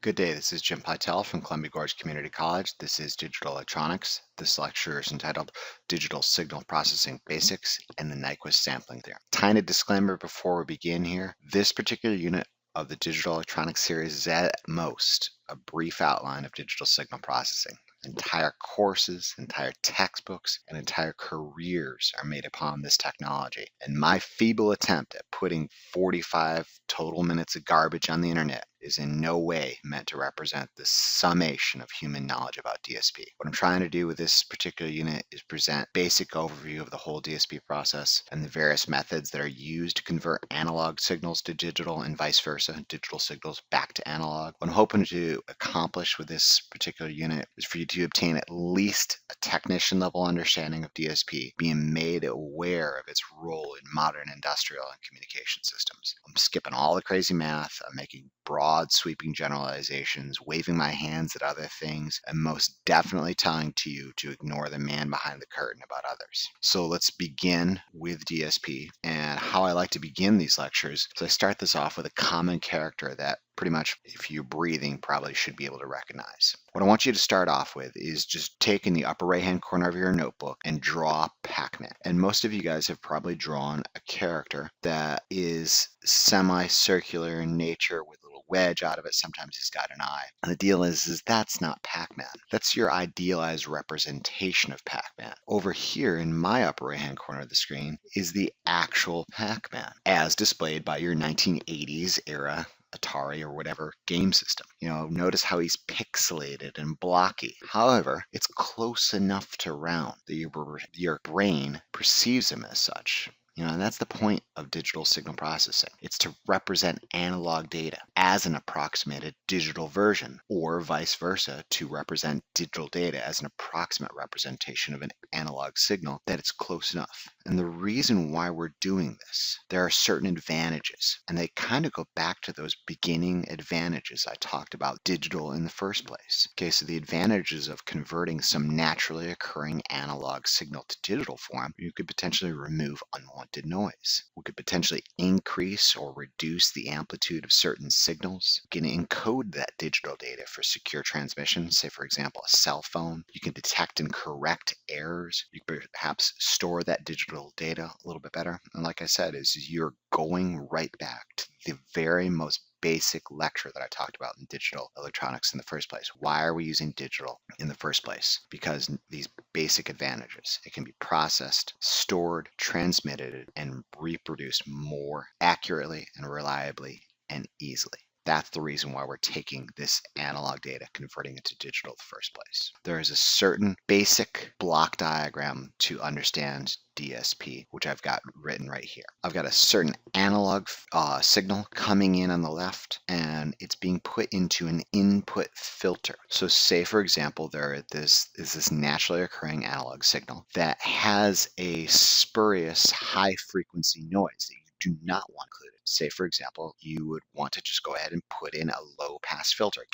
Good day, this is Jim Pytel from Columbia Gorge Community College. This is Digital Electronics. This lecture is entitled Digital Signal Processing Basics and the Nyquist Sampling Theorem. Tiny disclaimer before we begin here. This particular unit of the Digital Electronics series is at most a brief outline of digital signal processing. Entire courses, entire textbooks, and entire careers are made upon this technology. And my feeble attempt at putting 45 total minutes of garbage on the internet is in no way meant to represent the summation of human knowledge about DSP. What I'm trying to do with this particular unit is present basic overview of the whole DSP process and the various methods that are used to convert analog signals to digital and vice versa, digital signals back to analog. What I'm hoping to accomplish with this particular unit is for you to obtain at least a technician level understanding of DSP, being made aware of its role in modern industrial and communication systems. I'm skipping all the crazy math. I'm making broad sweeping generalizations, waving my hands at other things, and most definitely telling to you to ignore the man behind the curtain about others. So let's begin with DSP. And how I like to begin these lectures is I start this off with a common character that pretty much, if you're breathing, probably should be able to recognize. What I want you to start off with is just take in the upper right hand corner of your notebook and draw Pac-Man. And most of you guys have probably drawn a character that is semicircular in nature with a little wedge out of it. Sometimes he's got an eye. And the deal is that's not Pac-Man. That's your idealized representation of Pac-Man. Over here in my upper right hand corner of the screen is the actual Pac-Man as displayed by your 1980s era Atari or whatever game system. Notice how he's pixelated and blocky. However, it's close enough to round that your brain perceives him as such. And that's the point of digital signal processing. It's to represent analog data as an approximated digital version, or vice versa, to represent digital data as an approximate representation of an analog signal that it's close enough. And the reason why we're doing this, there are certain advantages, and they kind of go back to those beginning advantages I talked about digital in the first place. Okay, so the advantages of converting some naturally occurring analog signal to digital form, you could potentially remove unwanted noise. We could potentially increase or reduce the amplitude of certain signals. You can encode that digital data for secure transmission, say for example a cell phone. You can detect and correct errors. You can perhaps store that digital data a little bit better. And like I said, you're going right back to the very most basic lecture that I talked about in digital electronics in the first place. Why are we using digital in the first place? Because these basic advantages. It can be processed, stored, transmitted, and reproduced more accurately and reliably and easily. That's the reason why we're taking this analog data, converting it to digital in the first place. There is a certain basic block diagram to understand DSP, which I've got written right here. I've got a certain analog signal coming in on the left, and it's being put into an input filter. So say, for example, there is this naturally occurring analog signal that has a spurious high-frequency noise that you do not want included. Say, for example, you would want to just go ahead and put in a low-pass filter,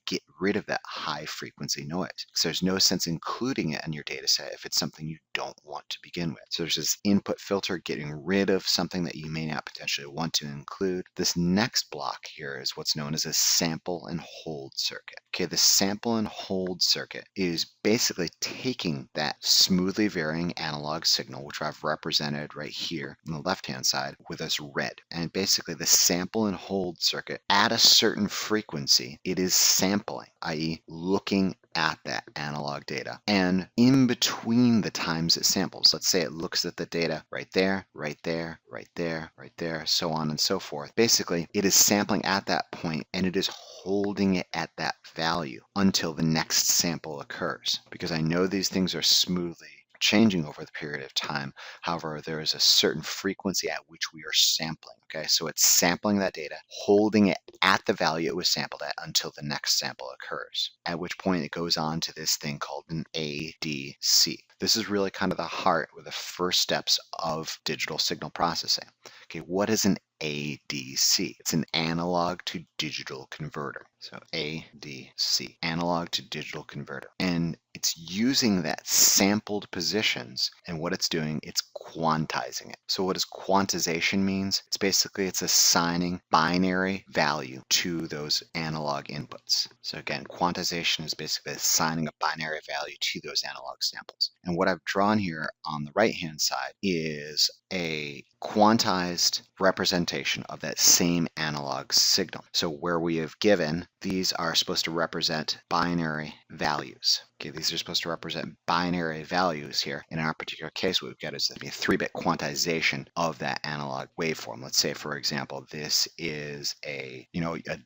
get rid of that high-frequency noise. Because there's no sense including it in your data set if it's something you don't want to begin with. So there's this input filter getting rid of something that you may not potentially want to include. This next block here is what's known as a sample and hold circuit. Okay, the sample and hold circuit is basically taking that smoothly varying analog signal, which I've represented right here on the left-hand side with this red. And basically the sample and hold circuit at a certain frequency, it is sampling, i.e. looking at that analog data. And in between the times it samples, let's say it looks at the data right there, right there, right there, right there, so on and so forth. Basically, it is sampling at that point and it is holding it at that value until the next sample occurs. Because I know these things are smoothly changing over the period of time. However, there is a certain frequency at which we are sampling. Okay, so it's sampling that data, holding it at the value it was sampled at until the next sample occurs, at which point it goes on to this thing called an ADC. This is really kind of the heart or the first steps of digital signal processing. Okay, what is an ADC? It's an analog to digital converter. So ADC, analog to digital converter. And it's using that sampled positions, and what it's doing, it's quantizing it. So what does quantization means? It's assigning binary value to those analog inputs. So again, quantization is basically assigning a binary value to those analog samples. And what I've drawn here on the right-hand side is a quantized representation of that same analog signal. So where we have given, these are supposed to represent binary values. Okay, these are supposed to represent binary values here. In our particular case, what we've got is a 3-bit quantization of that analog waveform. Let's say, for example, this is a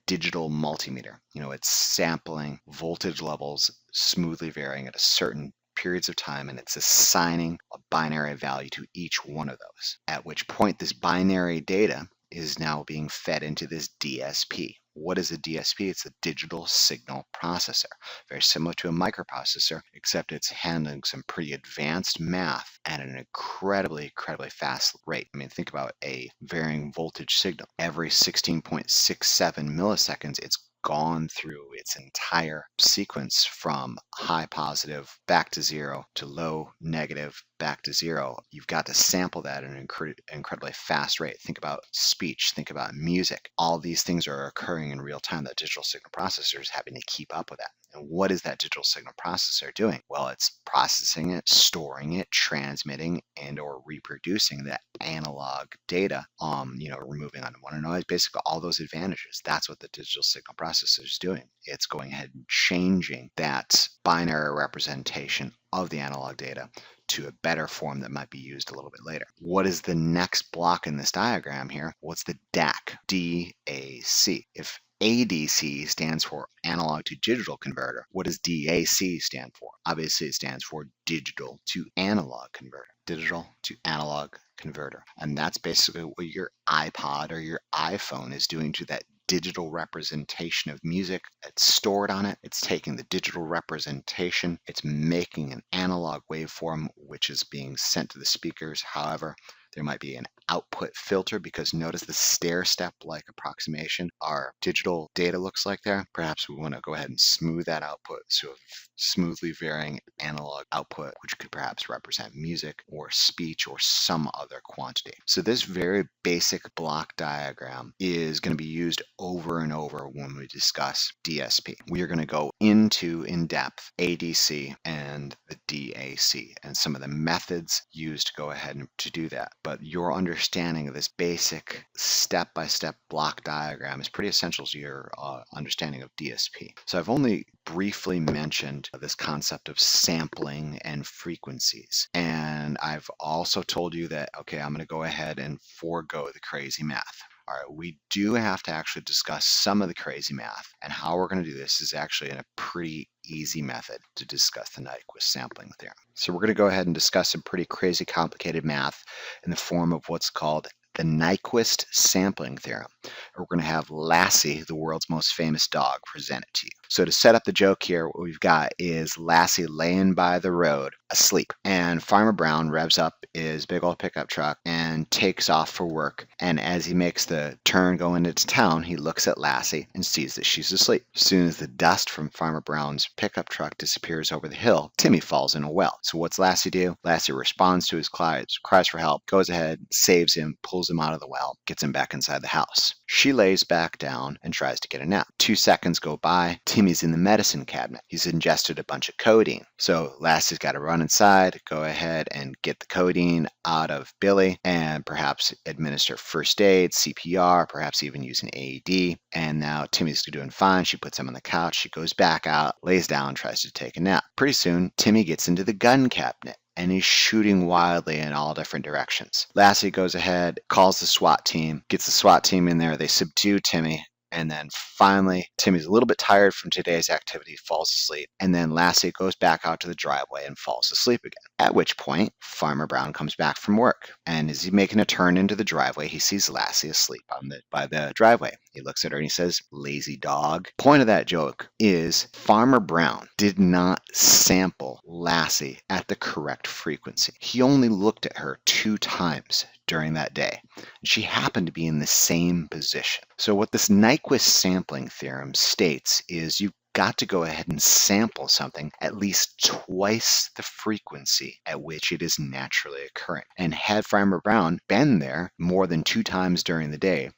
digital multimeter. It's sampling voltage levels smoothly varying at a certain periods of time, and it's assigning a binary value to each one of those, at which point this binary data is now being fed into this DSP. What is a DSP? It's a digital signal processor, very similar to a microprocessor, except it's handling some pretty advanced math at an incredibly fast rate. I mean, think about a varying voltage signal. Every 16.67 milliseconds, it's gone through its entire sequence from high positive back to zero to low negative back to zero. You've got to sample that at an incredibly fast rate. Think about speech, think about music. All these things are occurring in real time. That digital signal processor is having to keep up with that. And what is that digital signal processor doing? Well, it's processing it, storing it, transmitting, and or reproducing that analog data, removing unwanted noise, basically all those advantages. That's what the digital signal processor is doing. It's going ahead and changing that binary representation of the analog data to a better form that might be used a little bit later. What is the next block in this diagram here? What's the DAC? DAC. If ADC stands for analog to digital converter, what does DAC stand for? Obviously, it stands for digital to analog converter. Digital to analog converter. And that's basically what your iPod or your iPhone is doing to that digital representation of music that's stored on it. It's taking the digital representation, it's making an analog waveform which is being sent to the speakers. However, there might be an output filter, because notice the stair-step-like approximation our digital data looks like there. Perhaps we want to go ahead and smooth that output, so a smoothly varying analog output, which could perhaps represent music or speech or some other quantity. So this very basic block diagram is going to be used over and over when we discuss DSP. We are going to go into in depth ADC and the DAC and some of the methods used to go ahead and to do that. But your understanding of this basic step-by-step block diagram is pretty essential to your understanding of DSP. So I've only briefly mentioned this concept of sampling and frequencies. And I've also told you that, okay, I'm going to go ahead and forego the crazy math. All right, we do have to actually discuss some of the crazy math, and how we're going to do this is actually in a pretty easy method to discuss the Nyquist sampling theorem. So we're going to go ahead and discuss some pretty crazy complicated math in the form of what's called the Nyquist sampling theorem. We're going to have Lassie, the world's most famous dog, present it to you. So to set up the joke here, what we've got is Lassie laying by the road asleep, and Farmer Brown revs up his big old pickup truck and takes off for work. And as he makes the turn going into town, he looks at Lassie and sees that she's asleep. As soon as the dust from Farmer Brown's pickup truck disappears over the hill, Timmy falls in a well. So what's Lassie do? Lassie responds to his cries for help, goes ahead, saves him, pulls him out of the well, gets him back inside the house. She lays back down and tries to get a nap. 2 seconds go by. Timmy's in the medicine cabinet. He's ingested a bunch of codeine. So Lassie's got to run inside, go ahead and get the codeine out of Billy, and perhaps administer first aid, CPR, perhaps even use an AED. And now Timmy's doing fine. She puts him on the couch. She goes back out, lays down, tries to take a nap. Pretty soon, Timmy gets into the gun cabinet, and he's shooting wildly in all different directions. Lassie goes ahead, calls the SWAT team, gets the SWAT team in there. They subdue Timmy. And then finally, Timmy's a little bit tired from today's activity, falls asleep. And then Lassie goes back out to the driveway and falls asleep again. At which point, Farmer Brown comes back from work. And as he's making a turn into the driveway, he sees Lassie asleep by the driveway. He looks at her and he says, "Lazy dog." Point of that joke is Farmer Brown did not sample Lassie at the correct frequency. He only looked at her 2 times during that day. She happened to be in the same position. So what this Nyquist sampling theorem states is you've got to go ahead and sample something at least twice the frequency at which it is naturally occurring. And had Farmer Brown been there more than 2 times during the day,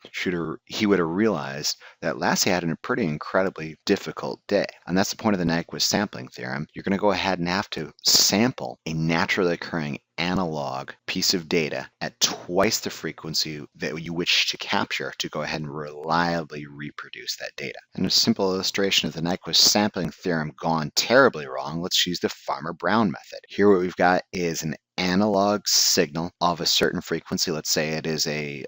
he would have realized that Lassie had a pretty incredibly difficult day. And that's the point of the Nyquist sampling theorem. You're going to go ahead and have to sample a naturally occurring analog piece of data at twice the frequency that you wish to capture to go ahead and reliably reproduce that data. And a simple illustration of the Nyquist sampling theorem gone terribly wrong, let's use the Farmer Brown method. Here what we've got is an analog signal of a certain frequency. Let's say it is a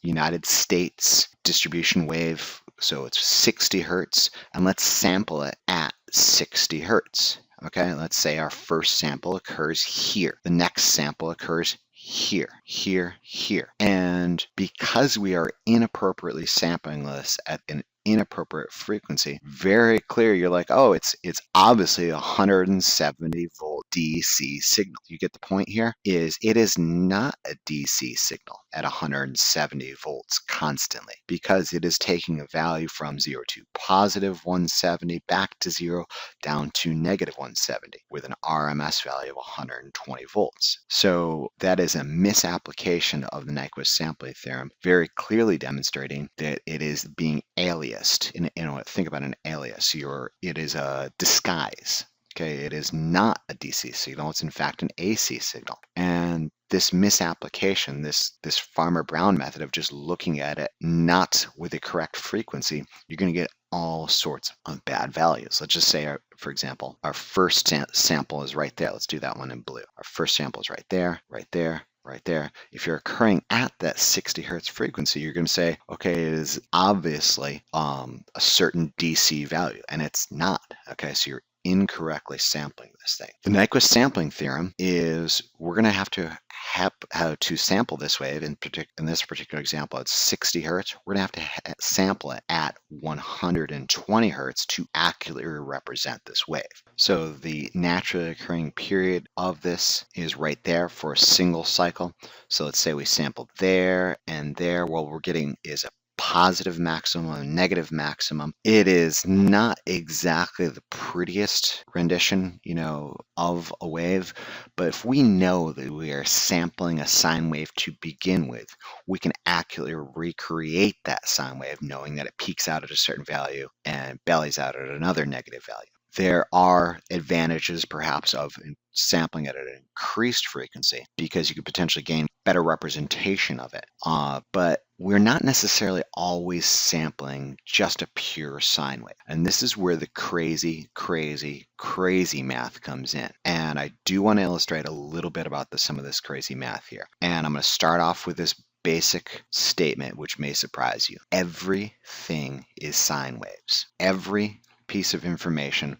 United States distribution wave, so it's 60 hertz, and let's sample it at 60 hertz. Okay, let's say our first sample occurs here. The next sample occurs here, here, here. And because we are inappropriately sampling this at an inappropriate frequency, very clear, you're like, oh, it's obviously a 170 volt DC signal. You get the point here? It is not a DC signal at 170 volts constantly, because it is taking a value from 0 to positive 170, back to 0, down to negative 170 with an RMS value of 120 volts. So that is a misapplication of the Nyquist sampling theorem, very clearly demonstrating that it is being aliased. Think about an alias. It is a disguise. Okay, it is not a DC signal. It's in fact an AC signal. And this misapplication, this Farmer Brown method of just looking at it not with the correct frequency, you're going to get all sorts of bad values. Let's just say, for example, our first sample is right there. Let's do that one in blue. Our first sample is right there, right there, right there. If you're occurring at that 60 hertz frequency, you're going to say, okay, it is obviously a certain DC value, and it's not. Okay, so you're incorrectly sampling this thing. The Nyquist sampling theorem is we're going to have to sample this wave. In this particular example, it's 60 hertz. We're going to have to sample it at 120 hertz to accurately represent this wave. So the naturally occurring period of this is right there for a single cycle. So let's say we sample there and there. What we're getting is a positive maximum, a negative maximum. It is not exactly the prettiest rendition, of a wave, but if we know that we are sampling a sine wave to begin with, we can accurately recreate that sine wave, knowing that it peaks out at a certain value and bellies out at another negative value. There are advantages perhaps of sampling at an increased frequency because you could potentially gain better representation of it. But we're not necessarily always sampling just a pure sine wave. And this is where the crazy, crazy, crazy math comes in. And I do want to illustrate a little bit about some of this crazy math here. And I'm going to start off with this basic statement, which may surprise you. Everything is sine waves. Every piece of information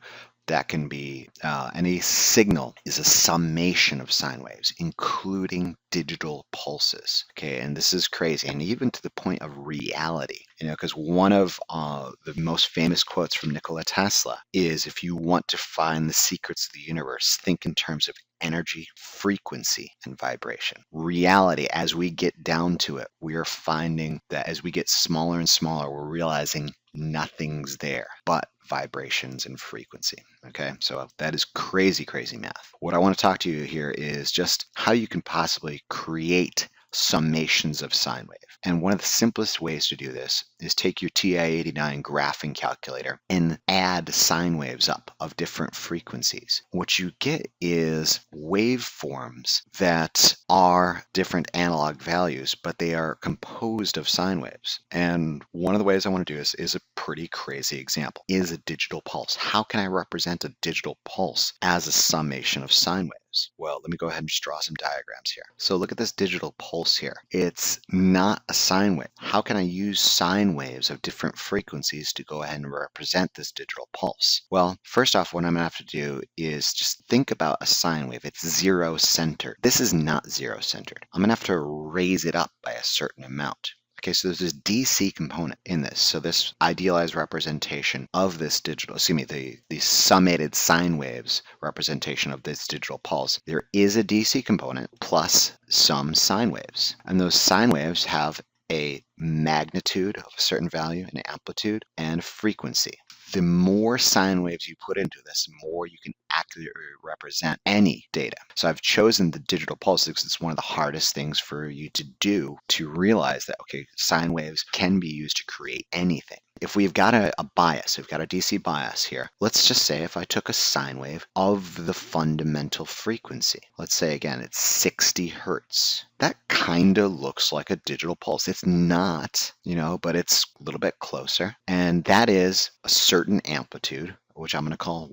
that can be any signal is a summation of sine waves, including digital pulses. Okay, and this is crazy, and even to the point of reality. Because one of the most famous quotes from Nikola Tesla is, if you want to find the secrets of the universe, think in terms of energy, frequency, and vibration. Reality, as we get down to it, we are finding that as we get smaller and smaller, we're realizing nothing's there but vibrations and frequency. Okay, so that is crazy, crazy math. What I want to talk to you here is just how you can possibly create summations of sine wave. And one of the simplest ways to do this is take your TI-89 graphing calculator and add sine waves up of different frequencies. What you get is waveforms that are different analog values, but they are composed of sine waves. And one of the ways I want to do this is a pretty crazy example, is a digital pulse. How can I represent a digital pulse as a summation of sine waves? Well, let me go ahead and just draw some diagrams here. So look at this digital pulse here. It's not a sine wave. How can I use sine waves of different frequencies to go ahead and represent this digital pulse? Well, first off, what I'm going to have to do is just think about a sine wave. It's zero-centered. This is not zero-centered. I'm going to have to raise it up by a certain amount. Okay, so there's this DC component in this. So this idealized representation of this digital, the summated sine waves representation of this digital pulse, there is a DC component plus some sine waves. And those sine waves have a magnitude of a certain value, an amplitude, and frequency. the more sine waves you put into this, the more you can accurately represent any data. So I've chosen the digital pulse because it's one of the hardest things for you to do, to realize that, okay, sine waves can be used to create anything. If we've got a bias, we've got a DC bias here, let's just say if I took a sine wave of the fundamental frequency, let's say again, it's 60 hertz. That kind of looks like a digital pulse. It's not, but it's a little bit closer. And that is a certain amplitude, which I'm going to call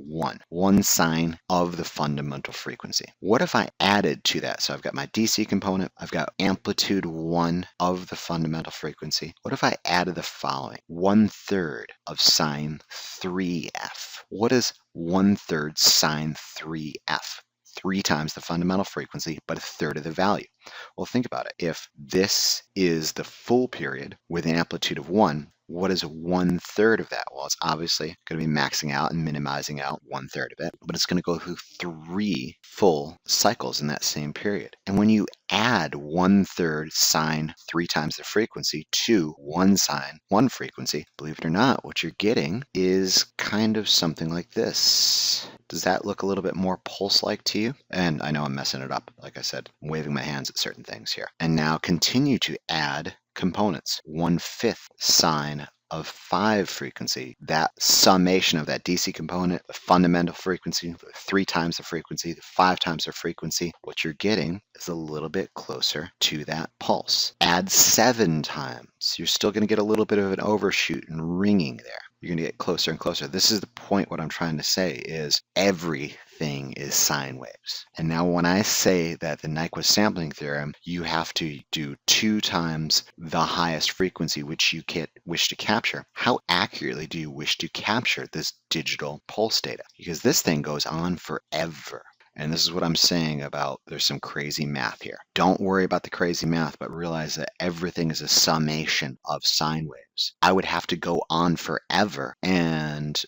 1 sine of the fundamental frequency. What if I added to that? So I've got my DC component, I've got amplitude 1 of the fundamental frequency. What if I added the following? 1/3 of sine 3f. What is 1/3 sine 3f? 3 times the fundamental frequency, but 1/3 of the value. Well, think about it. If this is the full period with an amplitude of 1, what is 1/3 of that? Well, it's obviously going to be maxing out and minimizing out 1/3 of it, but it's going to go through 3 full cycles in that same period. And when you add 1/3 sine 3 times the frequency to 1 sine 1 frequency, believe it or not, what you're getting is kind of something like this. Does that look a little bit more pulse-like to you? And I know I'm messing it up. Like I said, I'm waving my hands at certain things here. And now continue to add components. 1/5 sine of 5 frequency, that summation of that DC component, the fundamental frequency, 3 times the frequency, 5 times the frequency, what you're getting is a little bit closer to that pulse. Add 7 times. You're still going to get a little bit of an overshoot and ringing there. You're going to get closer and closer. This is the point. What I'm trying to say is everything is sine waves. And now when I say that the Nyquist sampling theorem, you have to do 2 times the highest frequency which you wish to capture. How accurately do you wish to capture this digital pulse data? Because this thing goes on forever. And this is what I'm saying about there's some crazy math here. Don't worry about the crazy math, but realize that everything is a summation of sine waves. I would have to go on forever and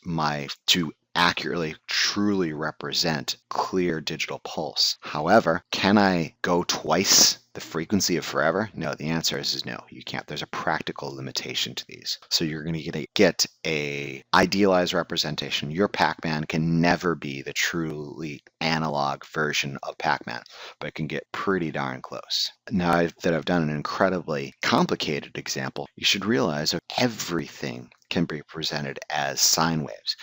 to accurately, truly represent clear digital pulse. However, can I go twice the frequency of forever? No, the answer is no, you can't. There's a practical limitation to these. So you're going to get a idealized representation. Your Pac-Man can never be the truly analog version of Pac-Man, but it can get pretty darn close. Now that I've done an incredibly complicated example, you should realize that everything can be presented as sine waves.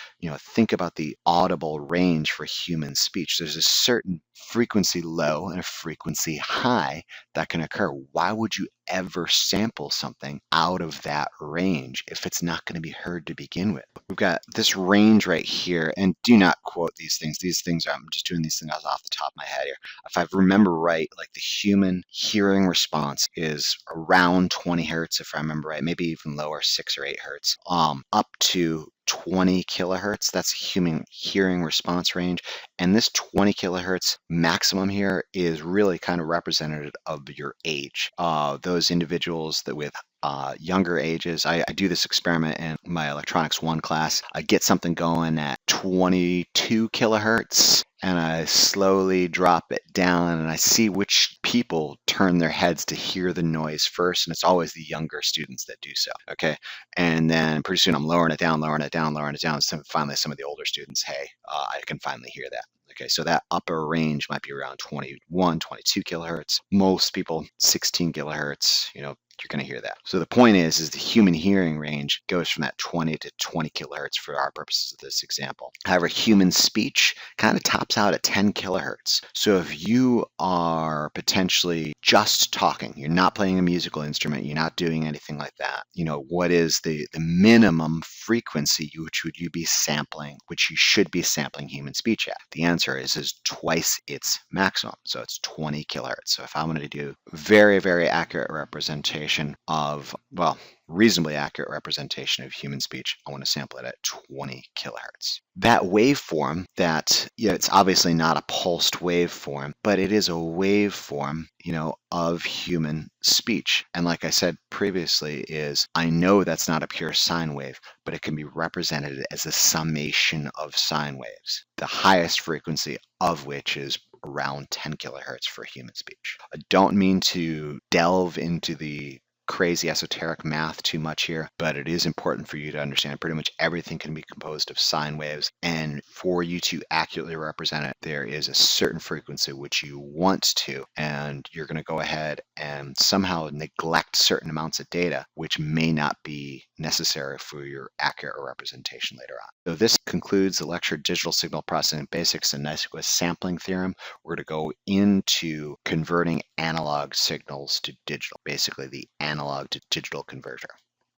Think about the audible range for human speech. There's a certain frequency low and a frequency high that can occur. Why would you ever sample something out of that range if it's not going to be heard to begin with? We've got this range right here, and do not quote these things. These things, I'm just doing these things off the top of my head here. If I remember right, like the human hearing response is around 20 hertz, if I remember right, maybe even lower, 6 or 8 hertz, up to 20 kilohertz. That's human hearing response range. And this 20 kilohertz maximum here is really kind of representative of your age. Those individuals that with younger ages, I do this experiment in my electronics 1 class. I get something going at 22 kilohertz and I slowly drop it down and I see which people turn their heads to hear the noise first, and it's always the younger students that do so. Okay, and then pretty soon I'm lowering it down, lowering it down, lowering it down. So finally some of the older students, hey, I can finally hear that. Okay, so that upper range might be around 21, 22 kilohertz. Most people 16 kilohertz, you're going to hear that. So the point is the human hearing range goes from that 20 to 20 kilohertz for our purposes of this example. However, human speech kind of tops out at 10 kilohertz. So if you are potentially just talking, you're not playing a musical instrument, you're not doing anything like that, what is the minimum frequency which would you be sampling, which you should be sampling human speech at? The answer is twice its maximum. So it's 20 kilohertz. So if I wanted to do very, very accurate representation of, reasonably accurate representation of human speech, I want to sample it at 20 kilohertz. That waveform, it's obviously not a pulsed waveform, but it is a waveform, of human speech. And like I said previously, I know that's not a pure sine wave, but it can be represented as a summation of sine waves, the highest frequency of which is around 10 kilohertz for human speech. I don't mean to delve into the crazy esoteric math too much here, but it is important for you to understand pretty much everything can be composed of sine waves. And for you to accurately represent it, there is a certain frequency which you want to, and you're going to go ahead and somehow neglect certain amounts of data, which may not be necessary for your accurate representation later on. So this concludes the lecture, Digital Signal Processing Basics and Nyquist Sampling Theorem. We're going to go into converting analog signals to digital, basically the analog to digital converter.